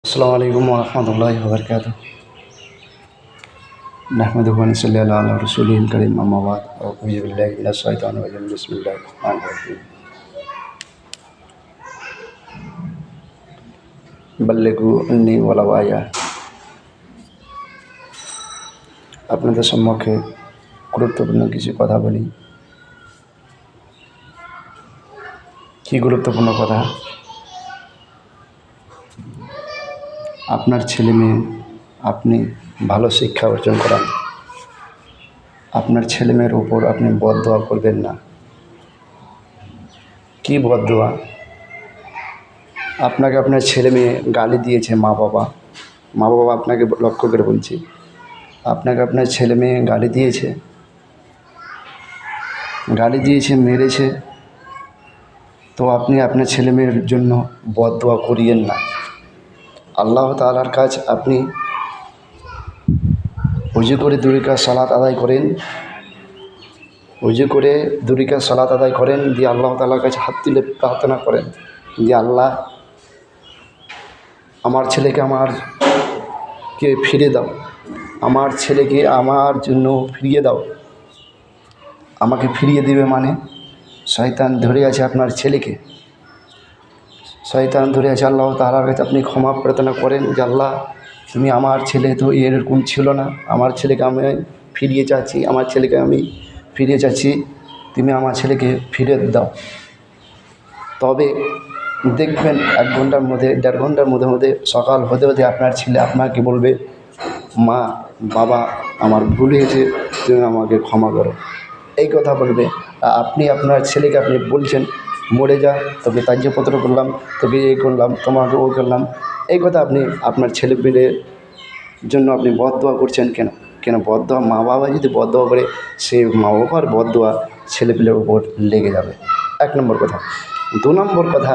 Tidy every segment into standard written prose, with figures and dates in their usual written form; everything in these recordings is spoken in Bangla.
अस्सलामु अलैकुम वरहमतुल्लाहि वबरकातुहू। नहमदुहु व नसल्ली अला रसूलिहिल करीम, अम्मा बाद। औज़ु बिल्लाहि मिनश शैतानिर रजीम। बिस्मिल्लाहिर रहमानिर रहीम। बल्लिगू अन्नी वलाउ आया। আপনাদের সম্মুখে গুরুত্বপূর্ণ কিছু কথা বলি। কি গুরুত্বপূর্ণ কথা? আপনার ছেলে মেয়ে আপনি ভালো শিক্ষা অর্জন করান। আপনার ছেলে মেয়ের উপর আপনি বদদোয়া করবেন না। কি বদদোয়া? আপনাকে আপনার ছেলে মেয়ে গালি দিয়েছে, মা বাবা আপনাকে লক্ষ্য করে বলছি, আপনাকে আপনার ছেলে মেয়ে গালি দিয়েছে, মেরেছে, তো আপনি আপনার ছেলে মেয়ের জন্য বদদোয়া করিয়েন না। আল্লাহ তাআলার কাজ আপনি ওযু করে 2 রাকাত সালাত আদায় করেন, দিয়ে আল্লাহ তাআলার কাছে হাত তুলে প্রার্থনা করেন যে আল্লাহ, আমার ছেলেকে আমাকে ফিরে দাও, আমার ছেলেকে আমার জন্য ফিরিয়ে দাও। আমাকে ফিরিয়ে দিবে মানে শয়তান ধরে আছে আপনার ছেলেকে, আল্লাহ তাআলার কাছে আপনি ক্ষমা প্রার্থনা করেন যে আল্লাহ, তুমি আমার ছেলে তো এরকম ছিল না, আমার ছেলেকে আমি ফিরিয়ে চাচ্ছি, তুমি আমার ছেলেকে ফিরে দাও। তবে দেখবেন 1 ঘন্টার মধ্যে 1.5 ঘন্টার মধ্যে সকাল হতে আপনার ছেলে আপনাকে বলবে, মা বাবা আমার ভুল হয়েছে, তুমি আমাকে ক্ষমা করো। এই কথা বলবে। আপনি আপনার ছেলেকে আপনি বলছেন মরে যা, তোকে ত্যাজ্যপত্র করলাম, তোকে এই করলাম, তোমাকে ও করলাম। এই কথা আপনি আপনার ছেলেপিলের জন্য আপনি বদদোয়া করছেন কেন? বদদোয়া, মা বাবা যদি বদদোয়া করে, সেই মা বাবার বদদোয়া ছেলেপিলের উপর লেগে যাবে। 1 নম্বর কথা। 2 নম্বর কথা,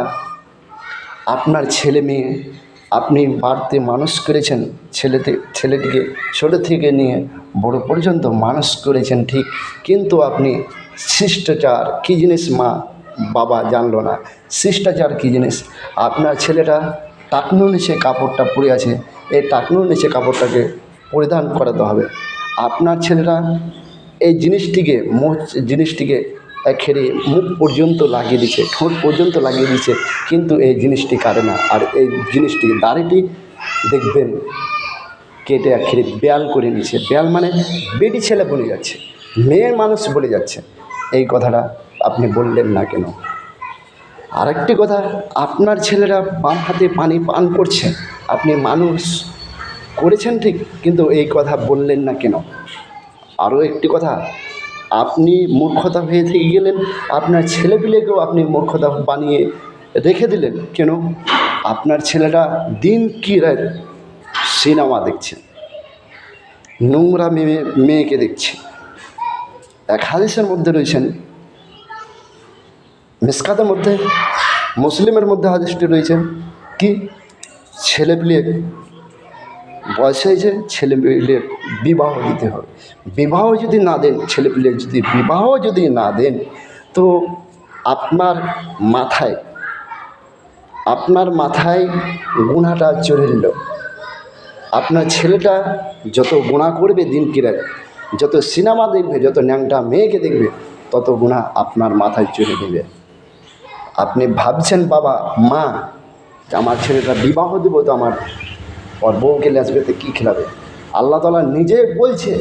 আপনার ছেলে মেয়ে আপনি বাড়িতে মানুষ করেছেন, ছেলেটিকে ছোটো থেকে নিয়ে বড় পর্যন্ত মানুষ করেছেন ঠিক, কিন্তু আপনি শিষ্টাচার কী জিনিস মা বাবা জানলো না। শিষ্টাচার কী জিনিস? আপনার ছেলেটা টাকনুর নিচে কাপড়টা পরে আছে, এই টাকনুর নিচে কাপড়টাকে পরিধান করাতে হবে। আপনার ছেলেটা এই জিনিসটিকে একেবারে মুখ পর্যন্ত লাগিয়ে দিচ্ছে, ঠোঁট পর্যন্ত লাগিয়ে দিচ্ছে, কিন্তু এই জিনিসটি কাটে না। আর এই জিনিসটি দাড়িটি দেখবেন কেটে একেবারে বেয়াল করে নিচ্ছে। বেয়াল মানে বেটি ছেলে বলে যাচ্ছে, মেয়ের মানুষ বলে যাচ্ছে। এই কথাটা আপনি বললেন না কেন? আরেকটি কথা, আপনার ছেলেরা বাম হাতে পানি পান করছে, আপনি মানুষ করেছেন ঠিক, কিন্তু এই কথা বললেন না কেন? আরও একটি কথা, আপনি মূর্খতা হয়ে থেকে গেলেন, আপনার ছেলেপিলেকেও আপনি মূর্খতা বানিয়ে রেখে দিলেন কেন? আপনার ছেলেটা দিন কি রাত সিনেমা দেখছে, নোংরা মেয়েকে দেখছে। এক হাদিসের মধ্যে রয়েছেন, মিসকাতের মধ্যে, মুসলিমের মধ্যে হাদিসটি রয়েছে কি, ছেলেপিলে বয়স হয়েছে, ছেলেপিলের বিবাহ দিতে হবে। বিবাহ যদি না দেন, ছেলেপিলের যদি বিবাহ যদি না দেন, তো আপনার মাথায় গুনাহটা চড়ে নিল। আপনার ছেলেটা যত গুনাহ করবে দিন কি রাত, যত সিনেমা দেখবে, যত ন্যাংটা মেয়েকে দেখবে, তত গুনাহ আপনার মাথায় চড়ে দেবে। আপনি ভাবছেন বাবা মা, আমার ছেলেটা বিবাহ দেবো, তো আমার ওর বউকে লেসবেতে কী খেলাবে? আল্লাহ তাআলা নিজে বলছে,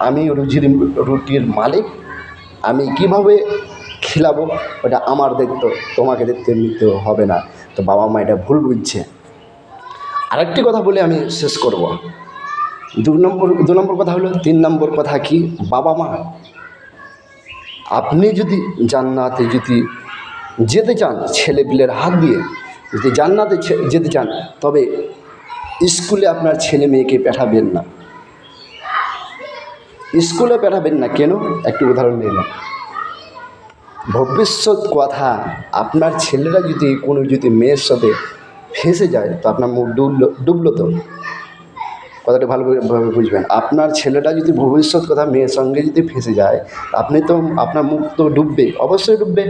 আমি রুটির মালিক, আমি কিভাবে খিলাবো ওটা আমার দায়িত্ব, তোমাকে দেখতে নিতে হবে না। তো বাবা মা এটা ভুল বুঝছে। আরেকটি কথা বলে আমি শেষ করব। 2 নম্বর কথা হলো, 3 নম্বর কথা কি, বাবা মা আপনি যদি জান্নাতে যেতে চান, ছেলেপিলের হাত দিয়ে যদি জান্নাতে যেতে চান, তবে স্কুলে আপনার ছেলে মেয়েকে পাঠাবেন না। স্কুলে পাঠাবেন না কেন? একটি উদাহরণ দিলাম। ভবিষ্যৎ কথা, আপনার ছেলেরা যদি কোনো মেয়ের সাথে ফেঁসে যায়, তো আপনার মুখ ডুবলো তো। কথাটা ভালোভাবে বুঝবেন। আপনার ছেলেটা যদি ভবিষ্যৎ কথা মেয়ের সঙ্গে যদি ফেঁসে যায়, আপনার মুখ তো ডুববে, অবশ্যই ডুববে।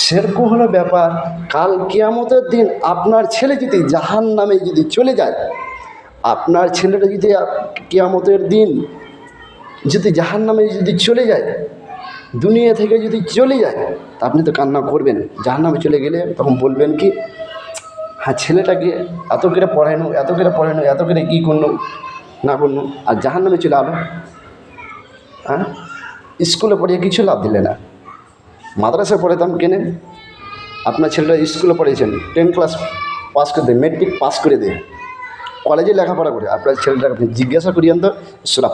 সেরকম হলো ব্যাপার। কাল কিয়ামতের দিন আপনার ছেলে যদি জাহান্নামে যদি চলে যায়, আপনার ছেলেটা যদি কিয়ামতের দিন যদি জাহান্নামে যদি চলে যায়, দুনিয়া থেকে যদি চলে যায়, তা আপনি তো কান্না করবেন। জাহান্নামে চলে গেলে তখন বলবেন কি, হ্যাঁ ছেলেটাকে এত করে পড়ানো, এত করে পড়ানো, এত করে কী করলো না করলো, আর জাহান্নামে চলে আলো। হ্যাঁ, স্কুলে পড়িয়ে কিছু লাভ দিলে না। মাদ্রাসায় পড়াতাম কেনে? আপনার ছেলেটা স্কুলে পড়িয়েছেন, 10 ক্লাস পাস করে দেয়, মেট্রিক পাস করে দেয়, কলেজে লেখাপড়া করে। আপনার ছেলেটাকে আপনি জিজ্ঞাসা করিয়েন তো সূরা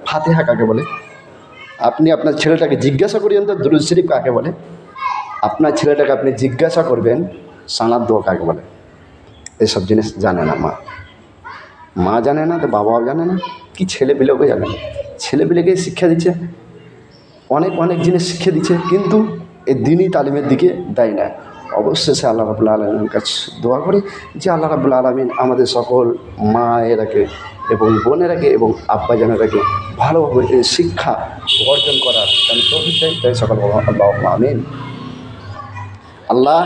ফাতিহা কাকে বলে? আপনি আপনার ছেলেটাকে জিজ্ঞাসা করিয়েন তো দুরূদ শরীফ কাকে বলে? আপনার ছেলেটাকে আপনি জিজ্ঞাসা করবেন সালাত দোয়া কাকে বলে? এসব জিনিস জানে না মা জানে না, তো বাবাও জানে না, কি ছেলেপিলেকে জানে না। ছেলেপিলেকে শিক্ষা দিচ্ছে, অনেক জিনিস শিখিয়ে দিচ্ছে, কিন্তু এই দিনই তালিমের দিকে দেয় না। অবশেষে আল্লাহ রাব্বুল আলামিনের কাছে দোয়া করি যে আল্লাহ রাব্বুল আলামিন আমাদের সকল মায়েরাকে এবং বোনেরাকে এবং আব্বাজানেরাকে ভালোভাবে এই শিক্ষা অর্জন করার তৌফিক দেয়। তাই সকল আল্লাহুম্মা আমিন। আল্লাহ,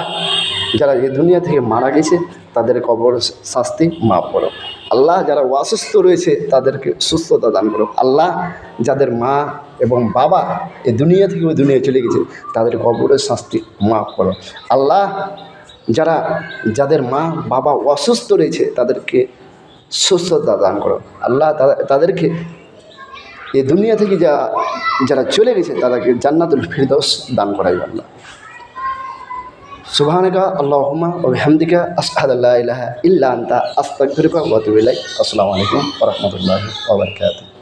যারা এই দুনিয়া থেকে মারা গেছে তাদের কবর শাস্তি মাফ করো। আল্লাহ, যারা অসুস্থ রয়েছে তাদেরকে সুস্থতা দান করো। আল্লাহ, যাদের মা এবং বাবা এই দুনিয়া থেকে ওই দুনিয়া চলে গেছে তাদের কবরের শাস্তি মাফ করো। আল্লাহ, যাদের মা বাবা অসুস্থ রয়েছে তাদেরকে সুস্থতা দান করো। আল্লাহ, তাদেরকে এই দুনিয়া থেকে যারা চলে গেছে তাদেরকে জান্নাতুল ফিরদৌস দান করাই। আল্লাহ, সুবহানাকা আল্লাহুম্মা ওয়া বিহামদিকা আশহাদু আল্লা ইলাহা ইল্লা আনতা আস্তাগফিরুকা ওয়া আতুবু ইলাইক। আসসালামু আলাইকুম ওয়া রাহমাতুল্লাহি ওয়া বারাকাতুহু।